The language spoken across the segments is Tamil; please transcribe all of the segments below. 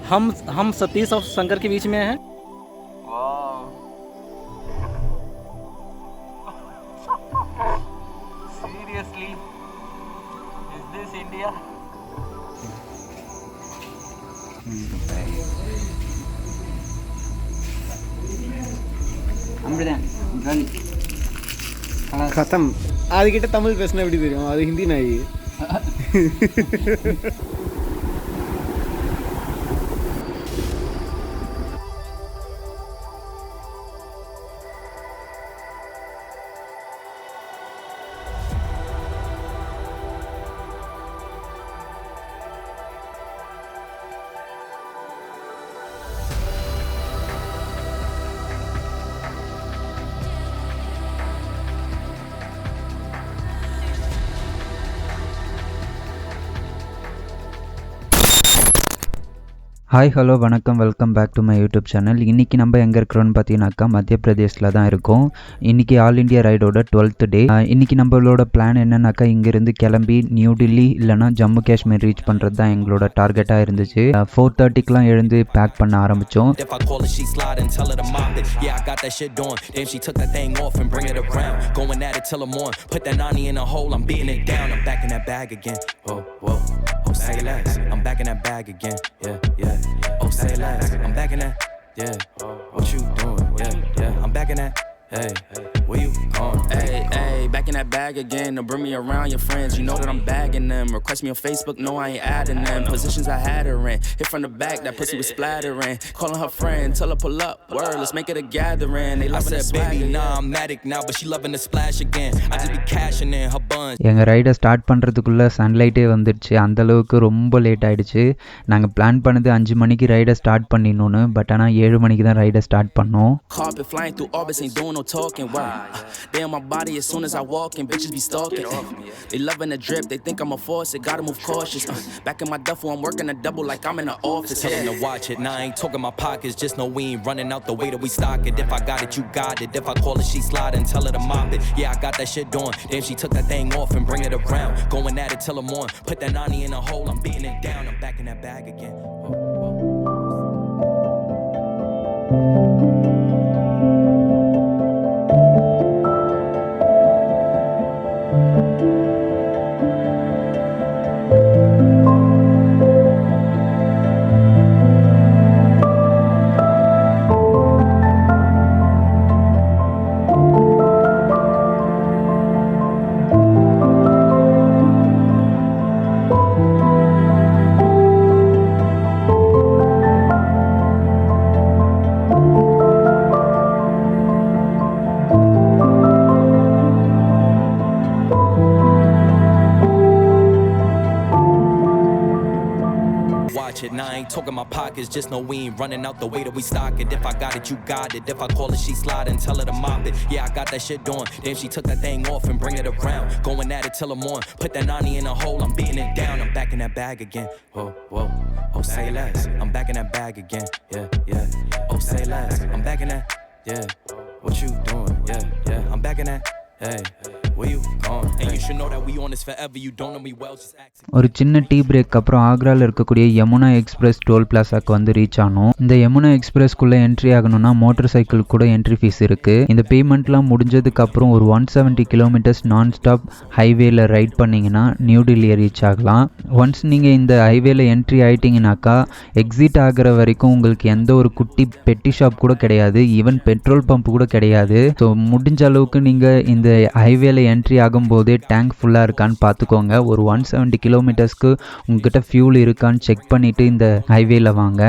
हम सतीश और शंकर के बीच में हैं। Seriously? Is this India? खत्म அதுகிட்ட தமிழ் பேசினா எப்படி தெரியும்? அது ஹிந்தி நாய். ஹாய் ஹலோ வணக்கம், welcome back to my YouTube channel. இன்றைக்கி நம்ம எங்கே இருக்கிறோன்னு பார்த்தீங்கன்னாக்கா மத்திய பிரதேஷில் தான் இருக்கோம். இன்றைக்கி ஆல் இண்டியா ரைடோட 12th டே. இன்றைக்கி நம்மளோட பிளான் என்னன்னாக்கா இங்கேருந்து கிளம்பி நியூ டெல்லி இல்லைனா ஜம்மு காஷ்மீர் ரீச் பண்ணுறது தான் எங்களோட டார்கெட்டாக இருந்துச்சு. 4:30க்குலாம் எழுந்து பேக் பண்ண ஆரம்பித்தோம். I'm back in that bag again, yeah. Oh, say less, I'm back in that, yeah. What you doing, yeah. I'm back in that, hey, where you going? Hey, back in that bag again. To bring me around your friends, you know that I'm bagging them. Request me on Facebook, no I ain't adding them. Positions I had her in, hit from the back, that pussy was splattering. Calling her friend, tell her pull up, word, let's make it a gathering. They loving that baby, nah I'm addict now, but she loving the splash again. I just be cashing in her buns. எங்கள் ரைடை ஸ்டார்ட் பண்ணுறதுக்குள்ளே சன்லைட்டே வந்துடுச்சு. அந்தளவுக்கு ரொம்ப லேட் ஆகிடுச்சு. நாங்கள் பிளான் பண்ணது 5 மணிக்கு ரைடை ஸ்டார்ட் பண்ணிடணுன்னு, பட் ஆனால் 7 மணிக்கு தான் ரைடை ஸ்டார்ட் பண்ணோம். Carpet flying through orbits, ain't doing no talking, wow. They on my body as soon as I walk in, bitches be stalking. They loving the drip, they think I'm a force, it gotta move cautious. Back in my duffel, I'm working a double like I'm in the office. Tell them to watch it, now I ain't talking my pockets, just know we ain't running out the way that we stock it. If I got it, you got it. If I call it, she slide and tell her to mop it. Yeah, I got that shit doing. Damn, she took that thing off and bring it around. Going at it till I'm on. Put that 90 in a hole, I'm beating it down. I'm back in that bag again. Now I ain't talking my pockets, just know we ain't running out the way that we stock it. If I got it, you got it. If I call it, she slide and tell her to mop it. Yeah, I got that shit doing. Damn, she took that thing off and bring it around. Going at it till I'm on. Put that 90 in a hole, I'm beating it down. I'm back in that bag again. Whoa. Oh, say less. I'm back in that bag again. Yeah. Oh, say less. I'm back in that. Yeah. What you doing? Yeah. I'm back in that. Hey, where you going? And you should know that we on this forever. You don't know me well, just act. ஒரு சின்ன டீ பிரேக் அப்புறம் ஆக்ராவில் இருக்கக்கூடிய யமுனா எக்ஸ்பிரஸ் டோல் பிளாசாக்கு வந்து ரீச் ஆனோம். இந்த யமுனா எக்ஸ்பிரஸ்க்குள்ளே என்ட்ரி ஆகணும்னா மோட்டர் சைக்கிள் கூட என்ட்ரி ஃபீஸ் இருக்குது. இந்த பேமெண்ட்லாம் முடிஞ்சதுக்கு அப்புறம் ஒரு 170 கிலோமீட்டர்ஸ் நான் ஸ்டாப் ஹைவேல ரைட் பண்ணிங்கன்னா நியூ டெல்லியை ரீச் ஆகலாம். ஒன்ஸ் நீங்கள் இந்த ஹைவேல என்ட்ரி ஆகிட்டிங்கனாக்கா எக்ஸிட் ஆகிற வரைக்கும் உங்களுக்கு எந்த ஒரு குட்டி பெட்டி ஷாப் கூட கிடையாது, ஈவன் பெட்ரோல் பம்ப் கூட கிடையாது. ஸோ முடிஞ்ச அளவுக்கு நீங்கள் இந்த ஹைவேல என்ட்ரி ஆகும்போதே டேங்க் ஃபுல்லாக இருக்கான்னு பார்த்துக்கோங்க. ஒரு 170 கிலோமீட்டர்ஸ்க்கு உங்ககிட்ட ஃபியூல் இருக்கான்னு செக் பண்ணிவிட்டு இந்த ஹைவேல வாங்க.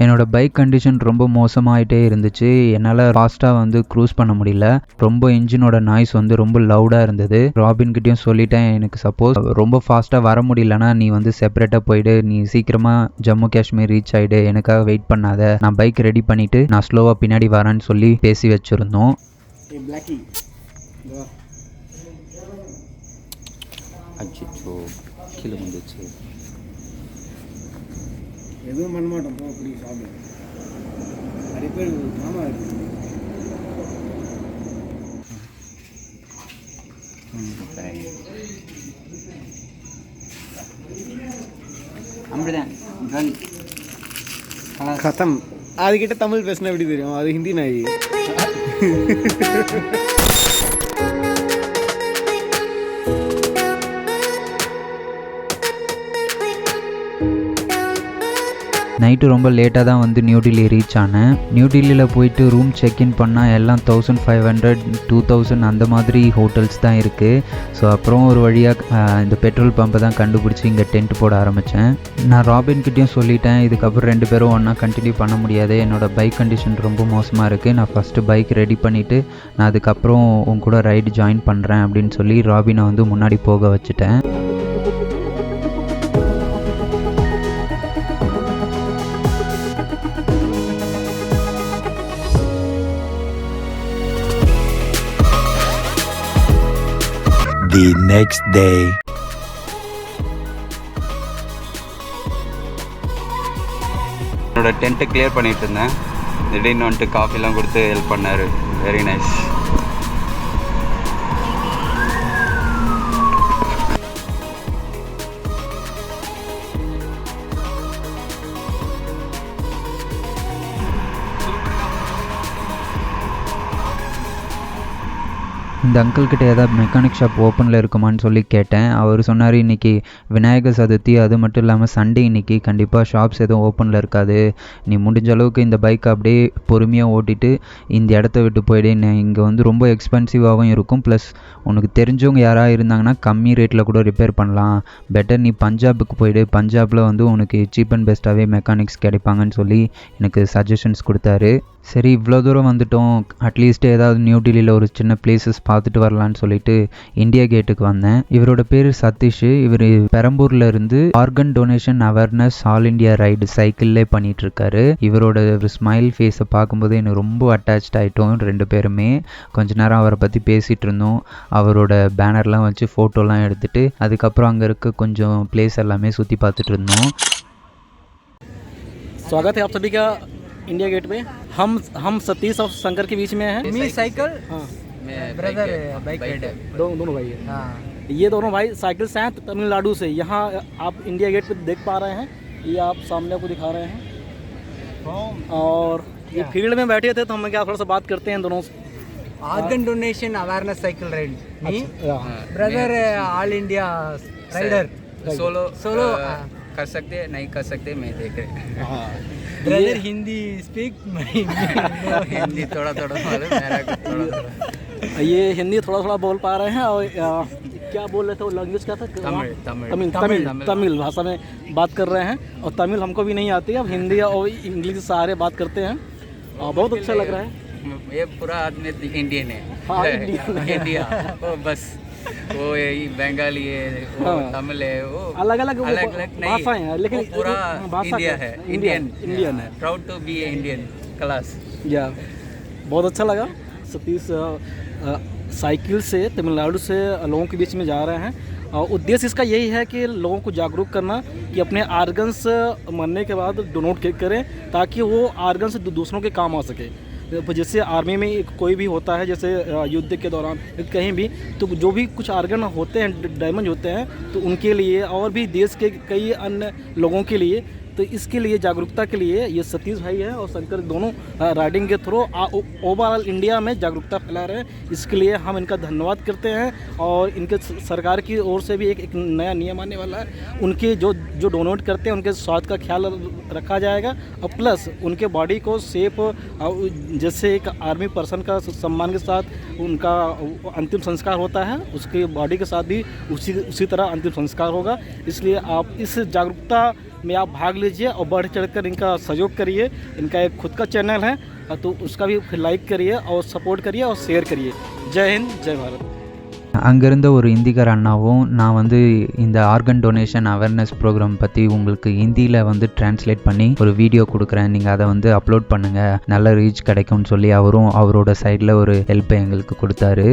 என்னோட பைக் கண்டிஷன் ரொம்ப மோசமாகிட்டே இருந்துச்சு. என்னால் ஃபாஸ்ட்டாக வந்து க்ரூஸ் பண்ண முடியல. ரொம்ப இன்ஜினோட நாய்ஸ் வந்து ரொம்ப லவுடாக இருந்தது. ராபின்கிட்டையும் சொல்லிட்டேன், எனக்கு சப்போஸ் ரொம்ப ஃபாஸ்ட்டாக வர முடியலன்னா நீ வந்து செப்பரேட்டாக போயிடு, நீ சீக்கிரமாக ஜம்மு காஷ்மீர் ரீச் ஆகிடு, எனக்காக வெயிட் பண்ணாத, நான் பைக் ரெடி பண்ணிவிட்டு நான் ஸ்லோவாக பின்னாடி வரேன்னு சொல்லி பேசி வச்சுருந்தோம். எதுவும் பண்ண மாட்டோம், போ அப்படி சாப்பிடு. நிறைய பேர் மாமா இருக்கு. அப்படிதான் கன் கதம். அதுக்கிட்ட தமிழ் பேசினா எப்படி தெரியும்? அது ஹிந்தி நாய். நைட்டு ரொம்ப லேட்டாக தான் வந்து நியூ டெல்லி ரீச் ஆனேன். நியூ டெல்லியில் போயிட்டு ரூம் செக்இன் பண்ணால் எல்லாம் 1500 2000 அந்த மாதிரி ஹோட்டல்ஸ் தான் இருக்குது. ஸோ அப்புறம் ஒரு வழியாக இந்த பெட்ரோல் பம்பை தான் கண்டுபிடிச்சி இங்கே டென்ட் போட ஆரம்பித்தேன். நான் ராபின்கிட்டையும் சொல்லிட்டேன், இதுக்கப்புறம் 2 பேரும் ஒன்றா கண்டினியூ பண்ண முடியாது, என்னோடய பைக் கண்டிஷன் ரொம்ப மோசமாக இருக்குது, நான் ஃபஸ்ட்டு பைக் ரெடி பண்ணிவிட்டு நான் அதுக்கப்புறம் உன் கூட ரைடு ஜாயின் பண்ணுறேன் அப்படின்னு சொல்லி ராபினை வந்து முன்னாடி போக வச்சுட்டேன். The next day. என்னோட டென்ட்டை கிளியர் பண்ணிட்டு இருந்தேன். திடீர்னு வந்துட்டு காஃபிலாம் கொடுத்து ஹெல்ப் பண்ணார். Very nice. இந்த அங்கிள்கிட்ட ஏதாவது மெக்கானிக் ஷாப் ஓப்பனில் இருக்குமான்னு சொல்லி கேட்டேன். அவர் சொன்னார், இன்றைக்கி விநாயக சதுர்த்தி, அது மட்டும் இல்லாமல் சண்டே இன்றைக்கி கண்டிப்பாக ஷாப்ஸ் எதுவும் ஓப்பனில் இருக்காது, நீ முடிஞ்ச அளவுக்கு இந்த பைக்கை அப்படியே பொறுமையாக ஓட்டிட்டு இந்த இடத்த விட்டு போயிடு, இங்கே வந்து ரொம்ப எக்ஸ்பென்சிவாகவும் இருக்கும், ப்ளஸ் உனக்கு தெரிஞ்சவங்க யாராவது இருந்தாங்கன்னா கம்மி ரேட்டில் கூட ரிப்பேர் பண்ணலாம், பெட்டர் நீ பஞ்சாபுக்கு போயிடு, பஞ்சாபில் வந்து உனக்கு சீப் அண்ட் பெஸ்ட்டாகவே மெக்கானிக்ஸ் கிடைப்பாங்கன்னு சொல்லி எனக்கு சஜஷன்ஸ் கொடுத்தாரு. சரி, இவ்வளோ தூரம் வந்துட்டோம், அட்லீஸ்ட் ஏதாவது நியூ டெல்லியில் ஒரு சின்ன பிளேசஸ் பார்த்துட்டு வரலான்னு சொல்லிட்டு இந்தியா கேட்டுக்கு வந்தேன். இவரோட பேர் சதீஷ். இவர் பெரம்பூரில் இருந்து organ donation awareness all India ride சைக்கிள்லே பண்ணிகிட்ருக்காரு. இவரோட ஒரு ஸ்மைல் ஃபேஸை பார்க்கும்போது எனக்கு ரொம்ப அட்டாச்ட் ஆகிட்டோம் 2 பேருமே. கொஞ்ச நேரம் அவரை பற்றி பேசிகிட்டு இருந்தோம். அவரோட பேனர்லாம் வச்சு ஃபோட்டோலாம் எடுத்துகிட்டு அதுக்கப்புறம் அங்கே இருக்க கொஞ்சம் பிளேஸ் எல்லாமே சுற்றி பார்த்துட்டு இருந்தோம். स्वागत है आप सभी का इंडिया गेट पे। हम सतीश और शंकर के बीच में हैं। मी साइकिल, हाँ, ब्रदर बाइक राइडर। दोनों भाई हैं। हाँ, ये दोनों भाई साइकिल से हैं तमिलनाडु से। यहाँ आप इंडिया गेट पे देख पा रहे हैं, ये आप सामने आपको दिखा रहे हैं। और ये फील्ड में बैठे थे तो हम क्या थोड़ा सा बात करते हैं दोनों से। Organ donation awareness cycle ride. मी अच्छा, brother all India rider. Solo कर सकते नहीं कर सकते मैं देख रहे. हाँ, ब्रदर हिंदी स्पीक, हिंदी थोड़ा थोड़ा मालूम, मेरा को थोड़ा थोड़ा. ये हिंदी थोड़ा थोड़ा बोल पा रहे हैं। और क्या बोल रहे थे वो लैंग्वेज क्या था? तमिल भाषा में बात कर रहे हैं। और तमिल हमको भी नहीं आती, अब हिंदी और इंग्लिश सारे बात करते हैं और बहुत अच्छा लग रहा है। ये पूरा आदमी इंडियन है. हाँ, इंडिया वो बस वो बंगाली है, वो हाँ, तमिल है, वो अलग अलग नहीं भाषाएं हैं, लेकिन वो पूरा इंडिया है. इंडियन है। Proud to be Indian class. या बहुत अच्छा लगा। सतीश साइकिल से तमिलनाडु से लोगों के बीच में जा रहे हैं और उद्देश्य इसका यही है कि लोगों को जागरूक करना कि अपने आर्गन्स मरने के बाद डोनेट करें ताकि वो आर्गन से दूसरों के काम आ सके। जैसे आर्मी में कोई भी होता है, जैसे युद्ध के दौरान कहीं भी, तो जो भी कुछ आर्गन होते हैं डैमेज होते हैं तो उनके लिए और भी देश के कई अन्य लोगों के लिए, तो इसके लिए जागरूकता के लिए ये सतीश भाई है और शंकर दोनों राइडिंग के थ्रू ओवरऑल इंडिया में जागरूकता फैला रहे हैं। इसके लिए हम इनका धन्यवाद करते हैं। और इनके सरकार की ओर से भी एक नया नियम आने वाला है, उनके जो डोनेट करते हैं उनके स्वास्थ्य का ख्याल रखा जाएगा और प्लस उनके बॉडी को सेफ, जैसे एक आर्मी पर्सन का सम्मान के साथ उनका अंतिम संस्कार होता है, उसके बॉडी के साथ भी उसी तरह अंतिम संस्कार होगा। इसलिए आप इस जागरूकता में आप भाग लीजिए और बढ़ चढ़कर इनका सहयोग करिए। इनका एक खुद का चैनल है तो उसका भी लाइक करिए और सपोर्ट करिए और शेयर करिए। जय हिंद, जय भारत. அங்கேருந்த ஒரு இந்திக்கார அண்ணாவும் நான் வந்து இந்த ஆர்கன் டொனேஷன் அவேர்னஸ் ப்ரோக்ராம் பற்றி உங்களுக்கு ஹிந்தியில் வந்து டிரான்ஸ்லேட் பண்ணி ஒரு வீடியோ கொடுக்குறேன், நீங்கள் அதை வந்து அப்லோட் பண்ணுங்கள், நல்ல ரீச் கிடைக்கும்னு சொல்லி அவரும் அவரோட சைடில் ஒரு ஹெல்ப்பை எங்களுக்கு கொடுத்தாரு.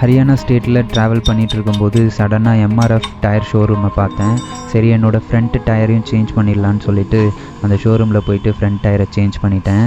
ஹரியானா ஸ்டேட்டில் ட்ராவல் பண்ணிகிட்டு இருக்கும்போது சடனாக எம்ஆர்எஃப் டயர் ஷோரூமை பார்த்தேன். சரி என்னோடய ஃப்ரண்ட் டயரையும் சேஞ்ச் பண்ணிடலான்னு சொல்லிட்டு அந்த ஷோரூமில் போயிட்டு ஃப்ரண்ட் டயரை சேஞ்ச் பண்ணிட்டேன்.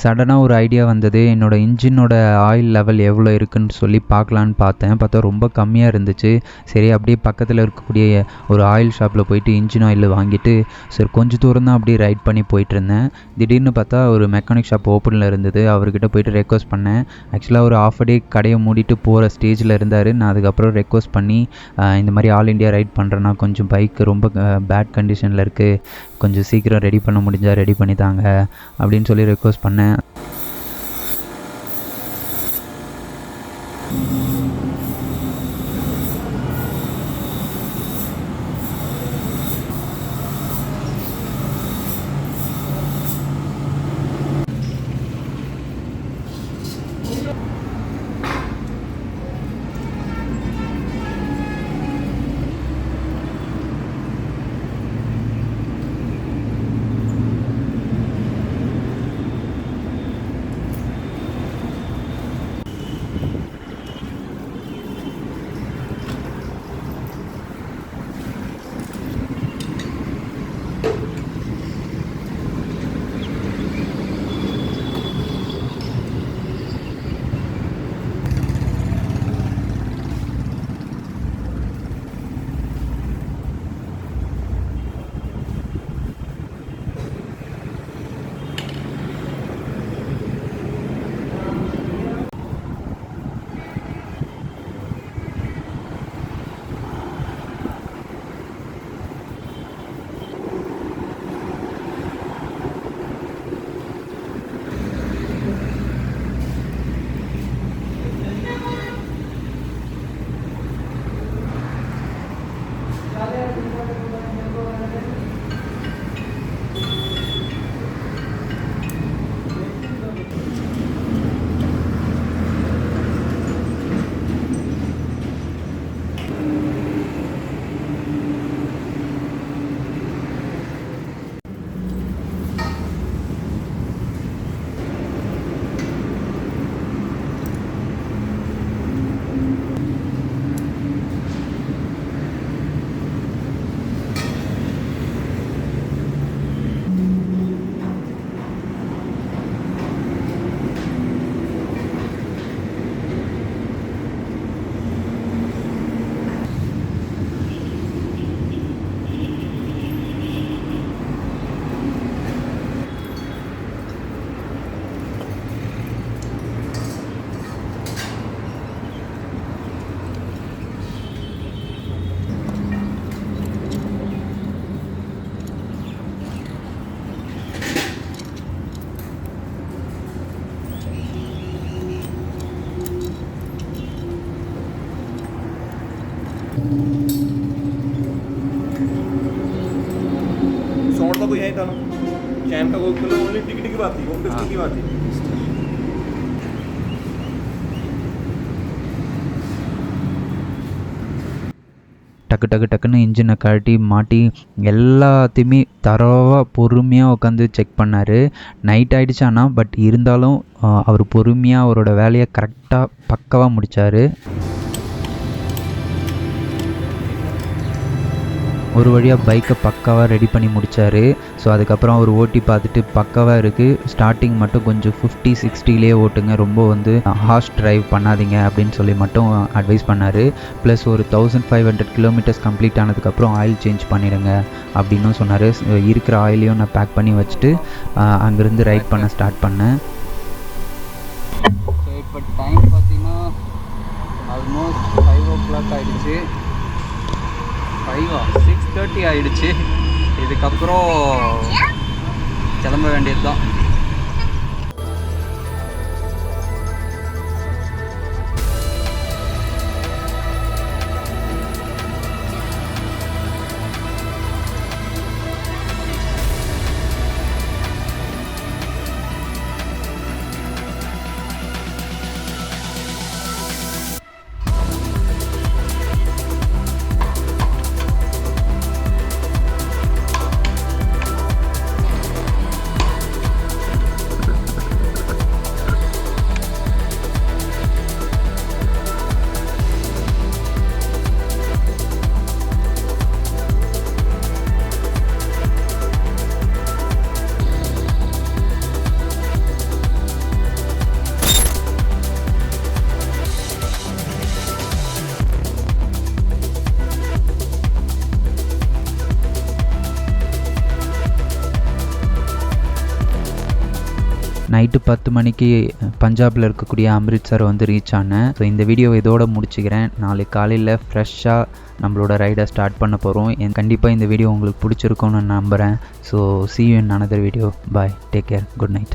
சடனாக ஒரு ஐடியா வந்தது. என்னோடய இன்ஜினோட ஆயில் லெவல் எவ்வளோ இருக்குன்னு சொல்லி பார்க்கலான்னு பார்த்தா ரொம்ப கம்மியாக இருந்துச்சு. சரி அப்படியே பக்கத்தில் இருக்கக்கூடிய ஒரு ஆயில் ஷாப்பில் போயிட்டு இன்ஜின் ஆயில் வாங்கிட்டு சரி கொஞ்சம் தூரம் தான் அப்படியே ரைட் பண்ணி போயிட்டுருந்தேன். திடீர்னு பார்த்தா ஒரு மெக்கானிக் ஷாப் ஓப்பனில் இருந்தது. அவர்கிட்ட போயிட்டு ரெக்வஸ்ட் பண்ணேன். ஆக்சுவலாக ஒரு ஆஃப் டே கடையை மூடிட்டு போகிற ஸ்டேஜில் இருந்தார். நான் அதுக்கப்புறம் ரெக்வஸ்ட் பண்ணி இந்த மாதிரி ஆல் இண்டியா ரைட் பண்ணுறேன்னா கொஞ்சம் பைக் ரொம்ப பேட் கண்டிஷனில் இருக்குது, கொஞ்சம் சீக்கிரம் ரெடி பண்ண முடிஞ்சால் ரெடி பண்ணி தாங்க அப்படின்னு சொல்லி ரெக்வஸ்ட் பண்ணேன். कैंप का कोई ओनली टिकट की बात थी, 150 की बात थी। டக்கு டக்கு டக்குன்னு இன்ஜினை கழட்டி மாட்டி எல்லாத்தையுமே தரவாக பொறுமையாக உட்காந்து செக் பண்ணார். நைட் ஆகிடுச்சானா பட் இருந்தாலும் அவர் பொறுமையாக அவரோட வேலையை கரெக்டாக பக்காவாக முடித்தார். ஒரு வழியாக பைக்கை பக்காவாக ரெடி பண்ணி முடித்தார். ஸோ அதுக்கப்புறம் அவர் ஓட்டி பார்த்துட்டு பக்காவாக இருக்குது, ஸ்டார்டிங் மட்டும் கொஞ்சம் 50-60லே ஓட்டுங்க, ரொம்ப வந்து ஹார்ஷ் ட்ரைவ் பண்ணாதீங்க அப்படின்னு சொல்லி மட்டும் அட்வைஸ் பண்ணார். ப்ளஸ் ஒரு 1500 கிலோமீட்டர்ஸ் கம்ப்ளீட் ஆனதுக்கப்புறம் ஆயில் சேஞ்ச் பண்ணிடுங்க அப்படின்னும் சொன்னார். இருக்கிற ஆயிலையும் நான் பேக் பண்ணி வச்சுட்டு அங்கேருந்து ரைட் பண்ண ஸ்டார்ட் பண்ணேன். ஸோ இப்போ டைம் பார்த்தீங்கன்னா ஆல்மோஸ்ட் 5 o'clock ஆகிடுச்சு. 6:30 ஆகிடுச்சு. இதுக்கப்புறம் கிளம்ப வேண்டியது தான். நைட்டு 10 மணிக்கு பஞ்சாபில் இருக்கக்கூடிய அம்ரித்சர் வந்து ரீச் ஆனேன். ஸோ இந்த வீடியோ இதோட முடிச்சுக்கிறேன். நாளைக்கு காலையில் ஃப்ரெஷ்ஷாக நம்மளோட ரைடை ஸ்டார்ட் பண்ண போகிறோம். கண்டிப்பாக இந்த வீடியோ உங்களுக்கு பிடிச்சிருக்கும்னு நான் நம்புகிறேன். So see you in another video. Bye. Take care. Good night.